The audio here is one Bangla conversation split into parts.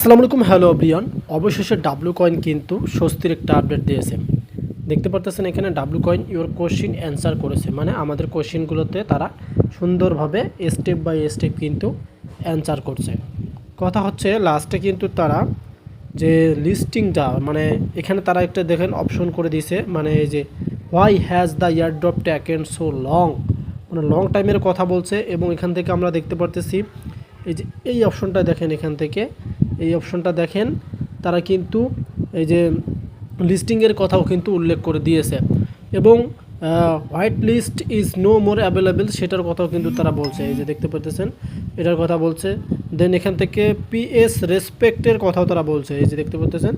আসসালামু আলাইকুম, হ্যালো ব্রিয়ন। অবশেষে ডাব্লু কয়েন কিন্তু স্বস্তির একটা আপডেট দিয়েছে। দেখতে পারতেছেন এখানে W coin your question answer করেছে, মানে আমাদের কোশ্চিনগুলোতে তারা সুন্দরভাবে স্টেপ বাই স্টেপ কিন্তু অ্যান্সার করছে। কথা হচ্ছে লাস্টে কিন্তু তারা যে লিস্টিংটা, মানে এখানে তারা একটা দেখেন অপশন করে দিয়েছে, মানে এই যে why has the eardrop taken so long, মানে লং টাইমের কথা বলছে। এবং এখান থেকে আমরা দেখতে পারতেছি এই যে এই অপশনটা দেখেন, এখান থেকে এই অপশনটা দেখেন তারা কিন্তু এই যে লিস্টিংয়ের কথাও কিন্তু উল্লেখ করে দিয়েছে। এবং white list is no more available সেটার কথাও কিন্তু তারা বলছে, এই যে দেখতে পাচ্ছেন এটার কথা বলছে। দেন এখান থেকে পিএস রেসপেক্টের কথাও তারা বলছে, এই যে দেখতে পাচ্ছেন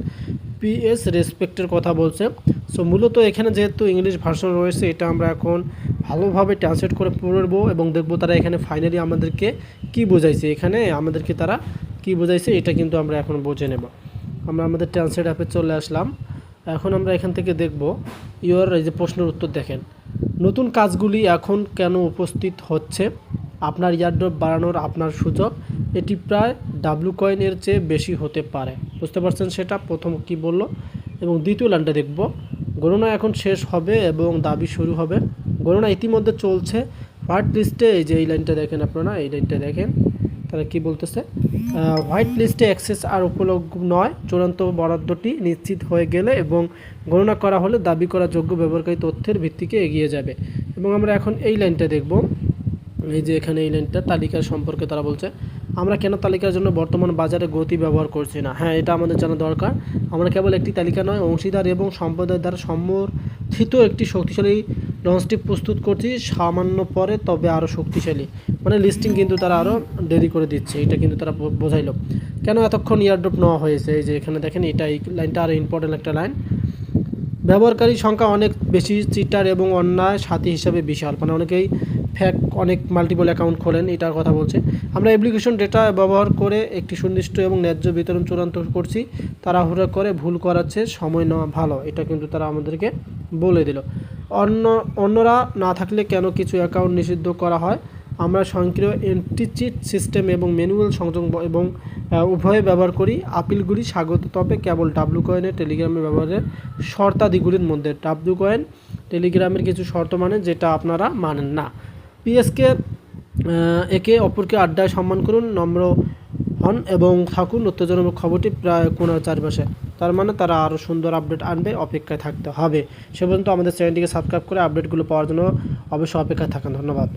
পিএস রেসপেক্টের কথা বলছে। সো মূলত এখানে যেহেতু ইংলিশ ভার্সন রয়েছে, এটা আমরা এখন ভালোভাবে ট্রান্সলেট করে পড়বো এবং দেখবো তারা এখানে ফাইনালি আমাদেরকে কি বোঝাইছে, এখানে আমাদেরকে তারা কি বোঝাইছে এটা কিন্তু আমরা এখন বুঝে নেব। আমরা আমাদের ট্রান্সলেট অ্যাপে চলে আসলাম। এখন আমরা এখান থেকে দেখব ইওর এই যে প্রশ্নের উত্তর দেখেন, নতুন কাজগুলি এখন কেন উপস্থিত হচ্ছে, আপনার ইয়ারড্রপ বাড়ানোর আপনার সুযোগ, এটি প্রায় ডাব্লু কয়েনের চেয়ে বেশি হতে পারে। বুঝতে পারছেন সেটা প্রথম কি বললো। এবং দ্বিতীয় লাইনটা দেখব, গণনা এখন শেষ হবে এবং দাবি শুরু হবে। গণনা ইতিমধ্যে চলছে হোয়াইট লিস্টে, এই যে এই লাইনটা দেখেন আপনারা, এই লাইনটা দেখেন তারা কি বলতেছে, হোয়াইট লিস্টে অ্যাক্সেস আর উপলব্ধ নয়, চূড়ান্ত বরাদ্দটি নিশ্চিত হয়ে গেলে এবং গণনা করা হলে দাবি করা যোগ্য ব্যবহারকারী তথ্যের ভিত্তিকে এগিয়ে যাবে। এবং আমরা এখন এই লাইনটা দেখব, এই যে এখানে এই লাইনটা তালিকার সম্পর্কে তারা বলছে, আমরা কেন তালিকার জন্য বর্তমান বাজারে গতি ব্যবহার করছি না। হ্যাঁ, এটা আমাদের জানা দরকার। আমরা কেবল একটি তালিকা নয়, অংশীদার এবং সম্প্রদায়ের দ্বারা সমর্থিত একটি শক্তিশালী লঞ্চটি প্রস্তুত করছি সামান্য পরে, তবে আরও শক্তিশালী, মানে লিস্টিং কিন্তু তারা আরও দেরি করে দিচ্ছে, এটা কিন্তু তারা বোঝাইলো। কেন এতক্ষণ ইয়ারড্রপ নেওয়া হয়েছে, এই যে এখানে দেখেন এটা, এই লাইনটা আরও ইম্পর্টেন্ট একটা লাইন। ব্যবহারকারী সংখ্যা অনেক বেশি, চিটার এবং অন্যায় সাথী হিসাবে বিশাল, মানে অনেকেই ফ্যাক অনেক মাল্টিপল অ্যাকাউন্ট খোলেন, এটার কথা বলছে। আমরা অ্যাপ্লিকেশন ডেটা ব্যবহার করে একটি সুনির্দিষ্ট এবং ন্যায্য বিতরণ চূড়ান্ত করছি, তাড়াহুড়া করে ভুল করাচ্ছে, সময় নেওয়া ভালো, এটা কিন্তু তারা আমাদেরকে বলে দিল। অন্যরা না থাকলে কেন কিছু অ্যাকাউন্ট নিষিদ্ধ করা হয়, আমরা স্বয়ংক্রিয় এন্টিচিট সিস্টেম এবং ম্যানুয়াল সংযোগ এবং উভয়ে ব্যবহার করি, আপিলগুলি স্বাগত, তবে কেবল ডাব্লু কয়েনের টেলিগ্রামের ব্যবহারের শর্তাদিগুলির মধ্যে। ডাব্লু কয়েন টেলিগ্রামের কিছু শর্ত মানে যেটা আপনারা মানেন না। পিএসকে একে অপরকে আড্ডায় সম্মান করুন, নম্র হন এবং থাকুন। উত্তেজনক খবরটি প্রায় কোনার চারপাশে, তার মানে তারা আরও সুন্দর আপডেট আনবে, অপেক্ষায় থাকতে হবে। সে পর্যন্ত আমাদের চ্যানেলটিকে সাবস্ক্রাইব করে আপডেটগুলো পাওয়ার জন্য অবশ্যই অপেক্ষায় থাকুন। ধন্যবাদ।